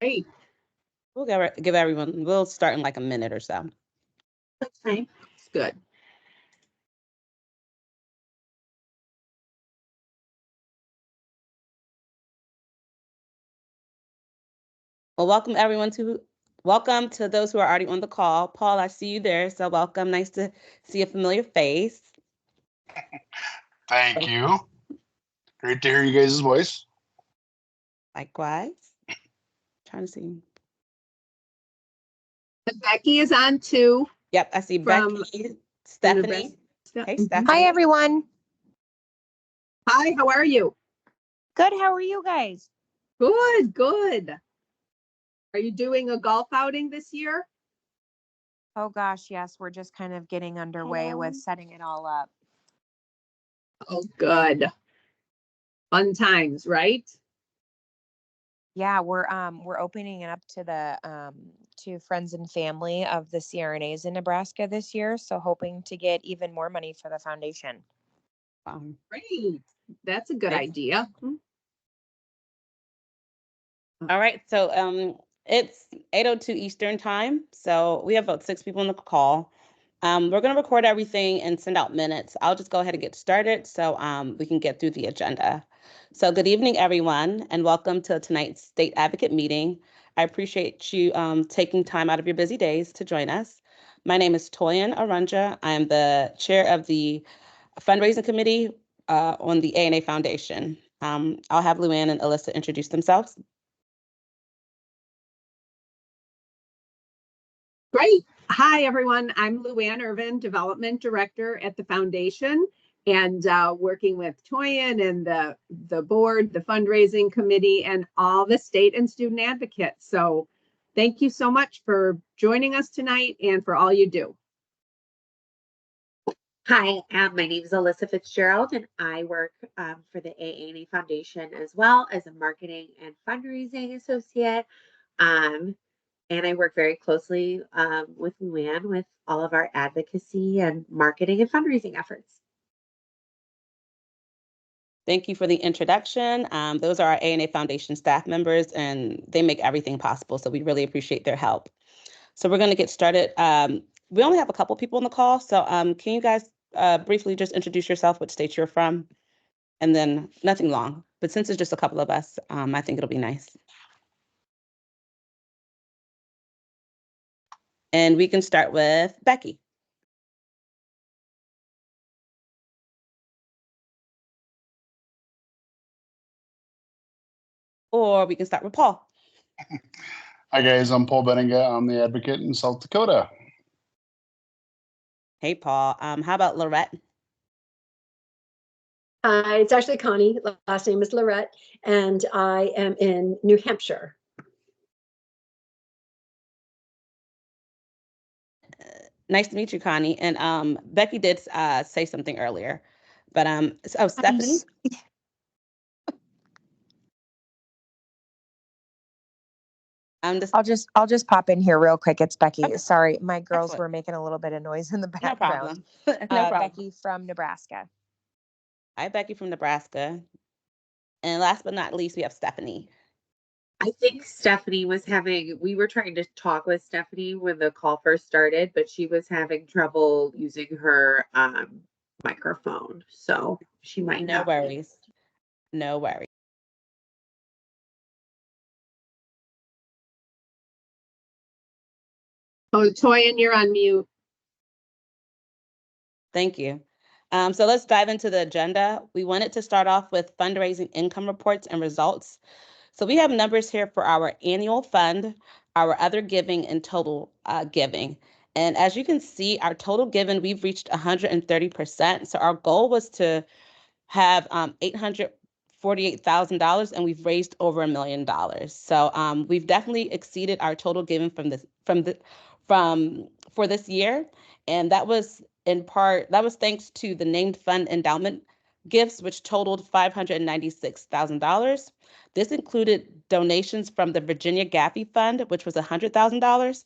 Great. We'll give everyone, we'll start in like a minute or so. That's fine. It's good. Well, welcome to those who are already on the call. Paul, I see you there, so welcome. Nice to see a familiar face. Thank you. Great to hear you guys' voice. Likewise. Trying to see. Becky is on too. Yep, I see Becky, Stephanie. Hey, Stephanie. Hi, everyone. Hi, how are you? Good. How are you guys? Good, good. Are you doing a golf outing this year? Oh, gosh, yes. We're just kind of getting underway with setting it all up. Oh, good. Fun times, right? Yeah, we're opening it up to the to friends and family of the CRNAs in Nebraska this year. So hoping to get even more money for the foundation. Great. That's a good idea. All right, so it's 8:02 Eastern time, so we have about 6 people on the call. We're going to record everything and send out minutes. I'll just go ahead and get started so we can get through the agenda. So good evening, everyone, and welcome to tonight's State Advocate meeting. I appreciate you taking time out of your busy days to join us. My name is Toyin Arunja. I am the chair of the fundraising committee on the AANA Foundation. I'll have Luann and Alyssa introduce themselves. Great. Hi, everyone. I'm Luann Irvin, Development Director at the Foundation, and working with Toyin and the board, the fundraising committee, and all the state and student advocates. So thank you so much for joining us tonight and for all you do. Hi, my name is Alyssa Fitzgerald, and I work for the AANA Foundation as well as a marketing and fundraising associate. And I work very closely with Luann with all of our advocacy and marketing and fundraising efforts. Thank you for the introduction. Those are our AANA Foundation staff members, and they make everything possible, so we really appreciate their help. So we're going to get started. We only have a couple people on the call, so can you guys briefly just introduce yourself, which state you're from, and then nothing long. But since it's just a couple of us, I think it'll be nice. And we can start with Becky. Or we can start with Paul. Hi, guys. I'm Paul Benninga. I'm the advocate in South Dakota. Hey, Paul. How about Lorette? It's actually Connie. Last name is Lorette, and I am in New Hampshire. Nice to meet you, Connie. And Becky did say something earlier, but Stephanie. I'll just pop in here real quick. It's Becky. Okay. Sorry, my girls were making a little bit of noise in the background. No problem. Becky from Nebraska. Hi, Becky from Nebraska. And last but not least, we have Stephanie. I think Stephanie we were trying to talk with Stephanie when the call first started, but she was having trouble using her microphone. So she might No worries. No worries. Oh, Toyin, you're on mute. Thank you. So let's dive into the agenda. We wanted to start off with fundraising income reports and results. So we have numbers here for our annual fund, our other giving, and total giving. And as you can see, our total given, we've reached 130%. So our goal was to have $848,000, and we've raised over $1 million. So we've definitely exceeded our total given for this year, and that was thanks to the named fund endowment gifts, which totaled $596,000. This included donations from the Virginia Gaffey Fund, which was $100,000,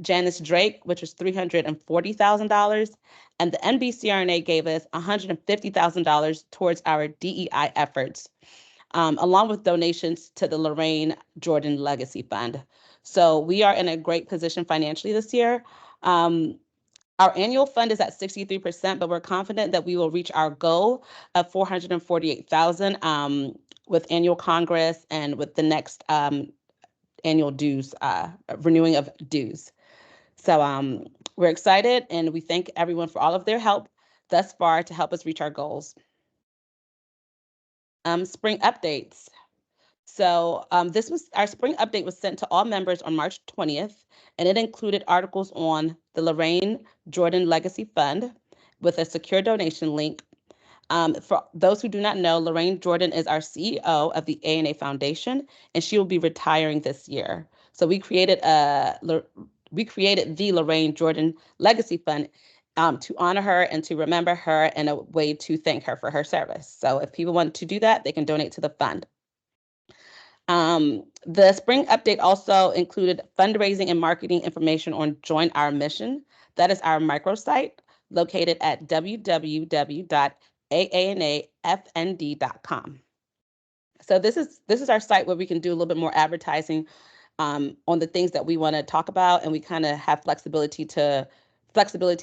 Janice Drake, which was $340,000, and the NBCRNA gave us $150,000 towards our DEI efforts. along with donations to the Lorraine Jordan Legacy Fund. So we are in a great position financially this year. Our annual fund is at 63%, but we're confident that we will reach our goal of $448,000 with annual Congress and with the next annual dues, renewing of dues. So we're excited, and we thank everyone for all of their help thus far to help us reach our goals. Spring updates. So our spring update was sent to all members on March 20th, and it included articles on the Lorraine Jordan Legacy Fund with a secure donation link. For those who do not know, Lorraine Jordan is our CEO of the AANA Foundation, and she will be retiring this year. So we created the Lorraine Jordan Legacy Fund to honor her and to remember her, and a way to thank her for her service. So if people want to do that, they can donate to the fund. The spring update also included fundraising and marketing information on Join Our Mission. That is our microsite located at www.aanafnd.com. So this is our site where we can do a little bit more advertising on the things that we want to talk about, and we kind of have flexibility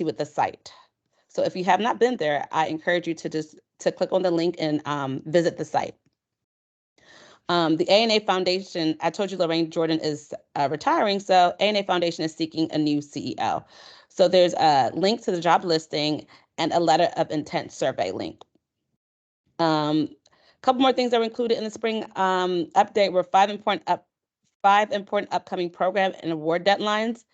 with the site. So if you have not been there, I encourage you to click on the link and visit the site. The AANA Foundation, I told you Lorraine Jordan is retiring, so AANA Foundation is seeking a new CEO. So there's a link to the job listing and a letter of intent survey link. A couple more things that were included in the spring update were five important upcoming program and award deadlines.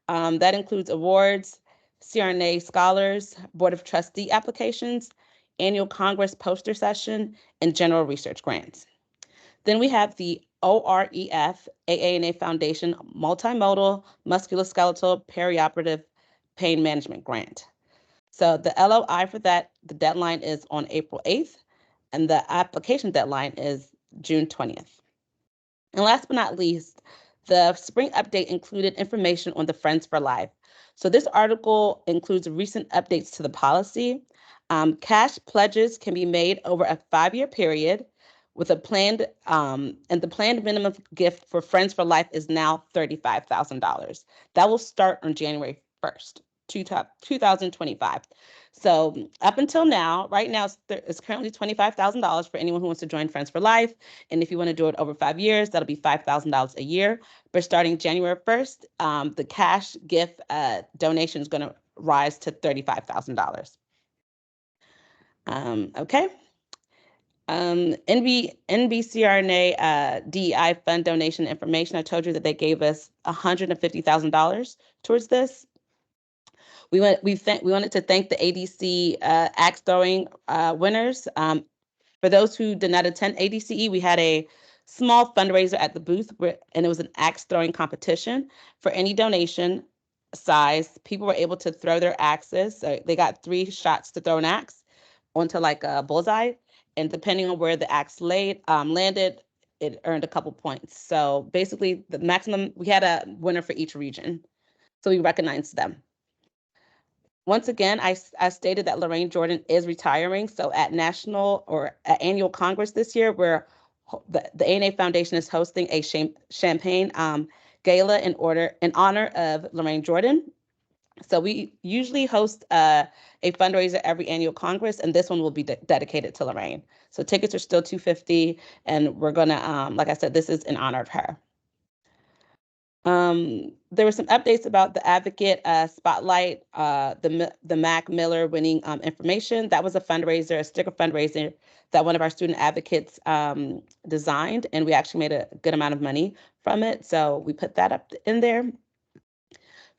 That includes awards, CRNA scholars, Board of Trustee applications, annual Congress poster session, and general research grants. Then we have the OREF AANA Foundation Multimodal Musculoskeletal Perioperative Pain Management Grant. So the LOI for that, the deadline is on April 8th, and the application deadline is June 20th. And last but not least, the spring update included information on the Friends for Life. So this article includes recent updates to the policy. Cash pledges can be made over a 5-year period with a planned, and the planned minimum gift for Friends for Life is now $35,000. That will start on January 1st, 2025. So up until now, right now it's currently $25,000 for anyone who wants to join Friends for Life. And if you want to do it over 5 years, that'll be $5,000 a year. But starting January 1st, the cash gift donation is going to rise to $35,000. Okay. NBCRNA DEI fund donation information. I told you that they gave us $150,000 towards this. We wanted to thank the ADC axe throwing winners. For those who did not attend ADCE, we had a small fundraiser at the booth, and it was an axe throwing competition. For any donation size, people were able to throw their axes. So they got 3 shots to throw an axe onto like a bullseye, and depending on where the axe landed, it earned a couple points. So basically, the maximum, we had a winner for each region, so we recognized them. Once again, I stated that Lorraine Jordan is retiring. So at annual Congress this year, where the AANA Foundation is hosting a champagne gala in honor of Lorraine Jordan. So we usually host a fundraiser every annual Congress, and this one will be dedicated to Lorraine. So tickets are still $250, and we're gonna, like I said, this is in honor of her. There were some updates about the Advocate Spotlight, the Mac Miller winning information. That was a fundraiser, a sticker fundraiser that one of our student advocates designed, and we actually made a good amount of money from it. So we put that up in there.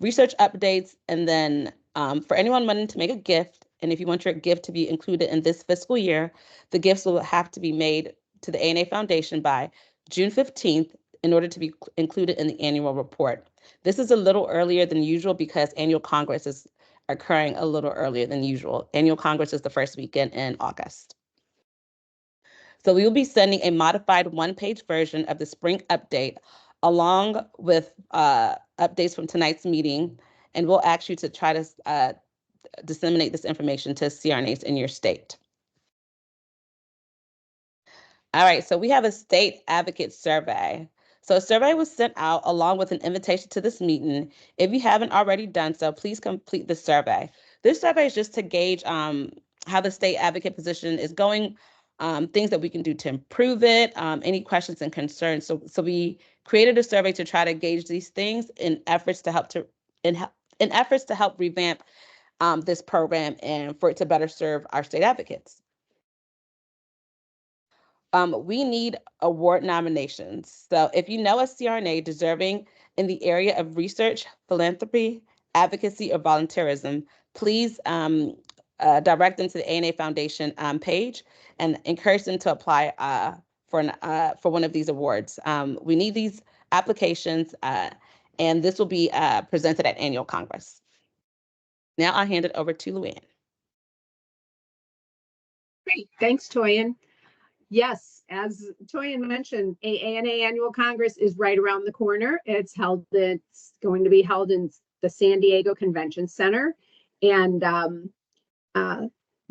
Research updates, and then for anyone wanting to make a gift, and if you want your gift to be included in this fiscal year, the gifts will have to be made to the AANA Foundation by June 15th in order to be included in the annual report. This is a little earlier than usual because annual Congress is occurring a little earlier than usual. Annual Congress is the first weekend in August. So we will be sending a modified 1-page version of the spring update along with updates from tonight's meeting, and we'll ask you to try to disseminate this information to CRNAs in your state. All right, so we have a state advocate survey. So a survey was sent out along with an invitation to this meeting. If you haven't already done so, please complete the survey. This survey is just to gauge how the state advocate position is going, things that we can do to improve it, any questions and concerns. So we created a survey to try to gauge these things in efforts to help revamp this program and for it to better serve our state advocates. We need award nominations. So if you know a CRNA deserving in the area of research, philanthropy, advocacy, or volunteerism, please direct them to the AANA Foundation page and encourage them to apply for one of these awards. We need these applications, and this will be presented at annual Congress. Now I'll hand it over to Luann. Great, thanks, Toyin. Yes, as Toyin mentioned, AANA Annual Congress is right around the corner. It's going to be held in the San Diego Convention Center. And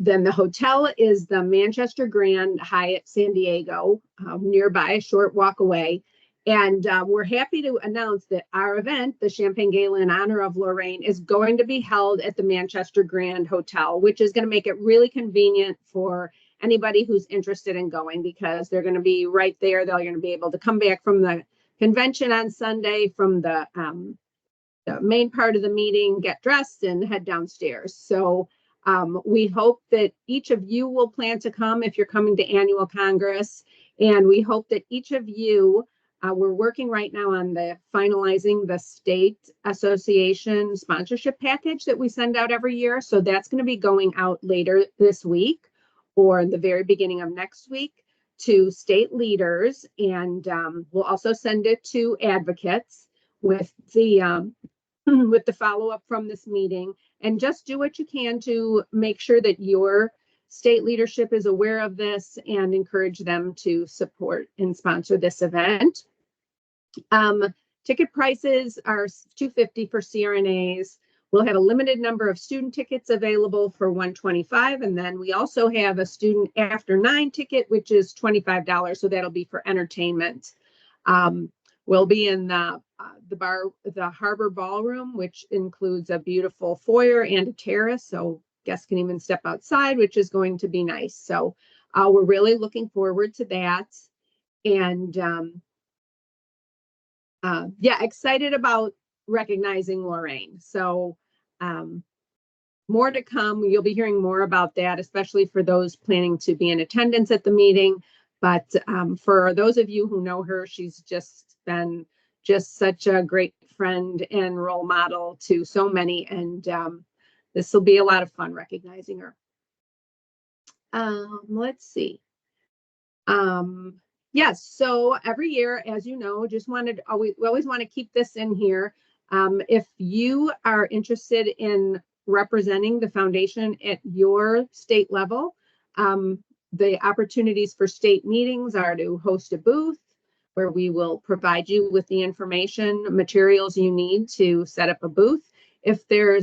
then the hotel is the Manchester Grand Hyatt San Diego, nearby, a short walk away. And we're happy to announce that our event, the Champagne Gala in honor of Lorraine, is going to be held at the Manchester Grand Hotel, which is going to make it really convenient for anybody who's interested in going, because they're going to be right there. They're going to be able to come back from the convention on Sunday from the main part of the meeting, get dressed and head downstairs. So we hope that each of you will plan to come if you're coming to annual Congress. And we hope that each of you, we're working right now on finalizing the state association sponsorship package that we send out every year. So that's going to be going out later this week or the very beginning of next week to state leaders. And we'll also send it to advocates with the with the follow-up from this meeting. And just do what you can to make sure that your state leadership is aware of this and encourage them to support and sponsor this event. Ticket prices are $250 for CRNAs. We'll have a limited number of student tickets available for $125. And then we also have a student after 9 ticket, which is $25. So that'll be for entertainment. We'll be in the Harbor Ballroom, which includes a beautiful foyer and a terrace. So guests can even step outside, which is going to be nice. So we're really looking forward to that. And yeah, excited about recognizing Lorraine. So more to come. You'll be hearing more about that, especially for those planning to be in attendance at the meeting. But for those of you who know her, she's just been such a great friend and role model to so many. And this will be a lot of fun recognizing her. Let's see. Yes, so every year, as you know, we always want to keep this in here. If you are interested in representing the foundation at your state level, the opportunities for state meetings are to host a booth where we will provide you with the information, materials you need to set up a booth. If your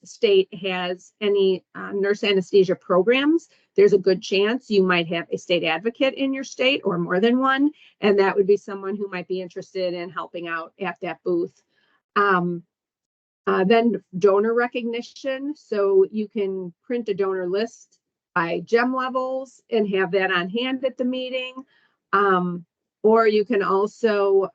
state has any nurse anesthesia programs, there's a good chance you might have a state advocate in your state or more than one, and that would be someone who might be interested in helping out at that booth. Then donor recognition, so you can print a donor list by GEM levels and have that on hand at the meeting. Or you can also,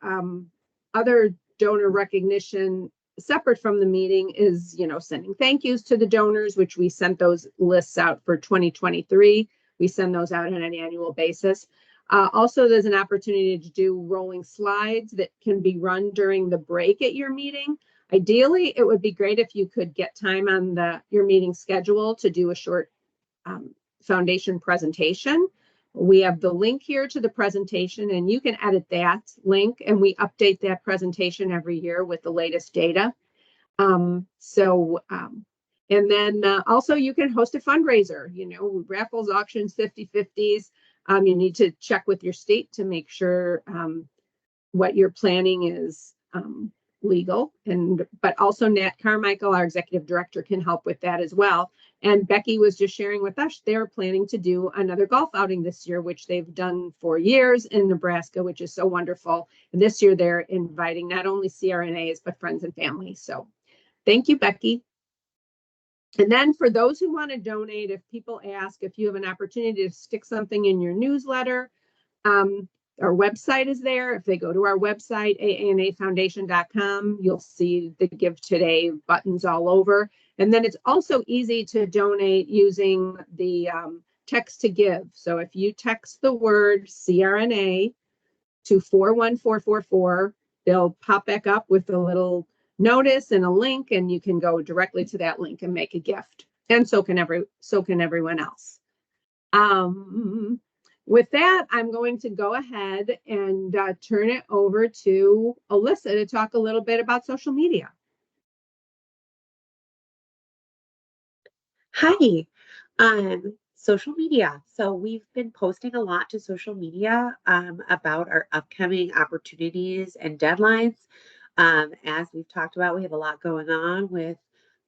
other donor recognition separate from the meeting is, sending thank yous to the donors, which we sent those lists out for 2023. We send those out on an annual basis. Also, there's an opportunity to do rolling slides that can be run during the break at your meeting. Ideally, it would be great if you could get time on your meeting schedule to do a short foundation presentation. We have the link here to the presentation, and you can edit that link, and we update that presentation every year with the latest data. And then also you can host a fundraiser, raffles, auctions, 50/50s. You need to check with your state to make sure what you're planning is legal. But also Nat Carmichael, our executive director, can help with that as well. And Becky was just sharing with us, they're planning to do another golf outing this year, which they've done for years in Nebraska, which is so wonderful. And this year they're inviting not only CRNAs, but friends and family. So thank you, Becky. And then for those who want to donate, if people ask if you have an opportunity to stick something in your newsletter, our website is there. If they go to our website, aanafoundation.com, you'll see the Give Today buttons all over. And then it's also easy to donate using the text to give. So if you text the word CRNA to 41444, they'll pop back up with a little notice and a link, and you can go directly to that link and make a gift. And so can everyone else. With that, I'm going to go ahead and turn it over to Alyssa to talk a little bit about social media. Hi, social media. So we've been posting a lot to social media about our upcoming opportunities and deadlines. As we've talked about, we have a lot going on with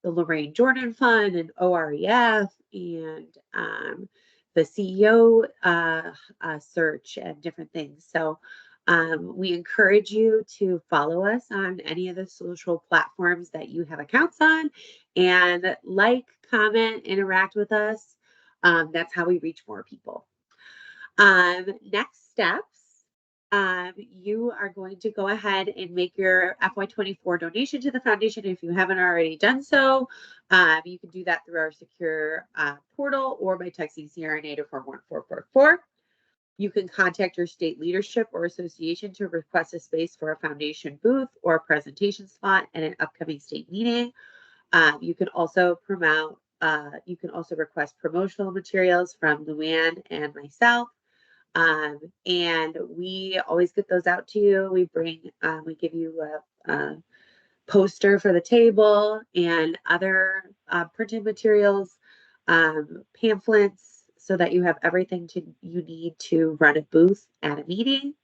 the Lorraine Jordan Fund and OREF and the CEO search and different things. So we encourage you to follow us on any of the social platforms that you have accounts on and like, comment, interact with us. That's how we reach more people. Next steps. You are going to go ahead and make your FY24 donation to the foundation if you haven't already done so. You can do that through our secure portal or by texting CRNA to 41444. You can contact your state leadership or association to request a space for a foundation booth or a presentation spot at an upcoming state meeting. You can also request promotional materials from Luann and myself. And we always get those out to you. We give you a poster for the table and other printed materials, pamphlets, so that you have everything you need to run a booth at a meeting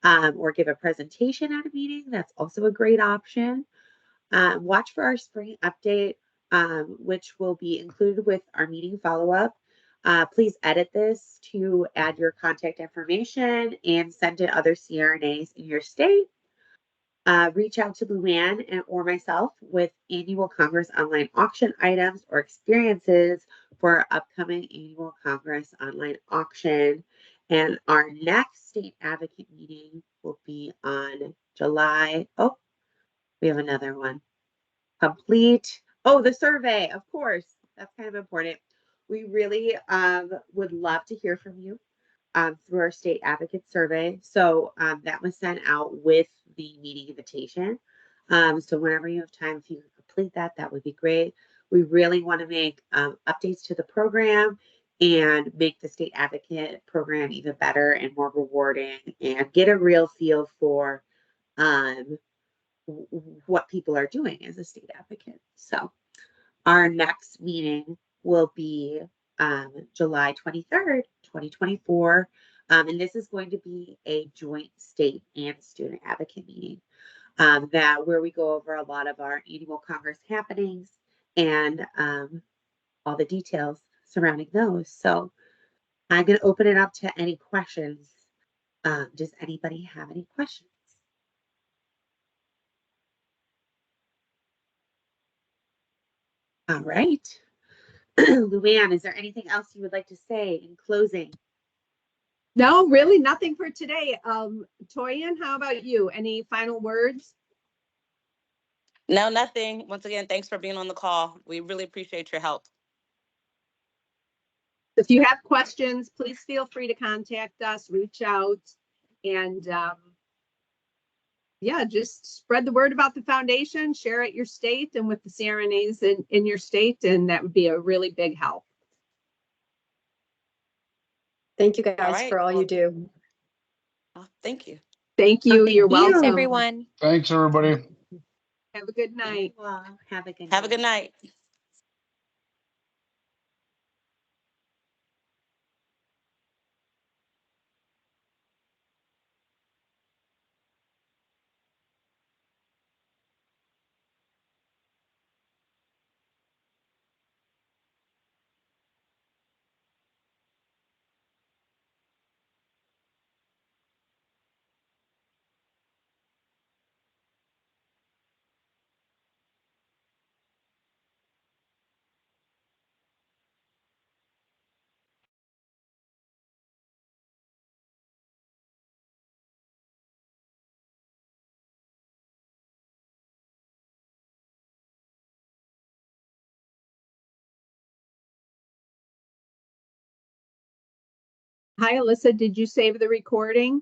or give a presentation at a meeting. That's also a great option. Watch for our spring update, which will be included with our meeting follow-up. Please edit this to add your contact information and send to other CRNAs in your state. Reach out to Luann or myself with annual Congress online auction items or experiences for our upcoming annual Congress online auction. And our next state advocate meeting will be on July. Oh, we have another one. Complete. Oh, the survey, of course. That's kind of important. We really would love to hear from you through our state advocate survey. So that was sent out with the meeting invitation. So whenever you have time, if you can complete that, that would be great. We really want to make updates to the program and make the state advocate program even better and more rewarding and get a real feel for what people are doing as a state advocate. So our next meeting will be July 23rd, 2024. And this is going to be a joint state and student advocate meeting where we go over a lot of our annual Congress happenings and all the details surrounding those. So I'm going to open it up to any questions. Does anybody have any questions? All right. Luann, is there anything else you would like to say in closing? No, really nothing for today. Toyin, how about you? Any final words? No, nothing. Once again, thanks for being on the call. We really appreciate your help. If you have questions, please feel free to contact us, reach out, and yeah, just spread the word about the foundation, share it your state and with the CRNAs in your state, and that would be a really big help. Thank you guys right. for all you do. Thank you. Thank you. Thank You're you. welcome. Thanks, everyone. Thanks, everybody. Have a good night. Well, have a good Have a good night. Hi, Alyssa, did you save the recording?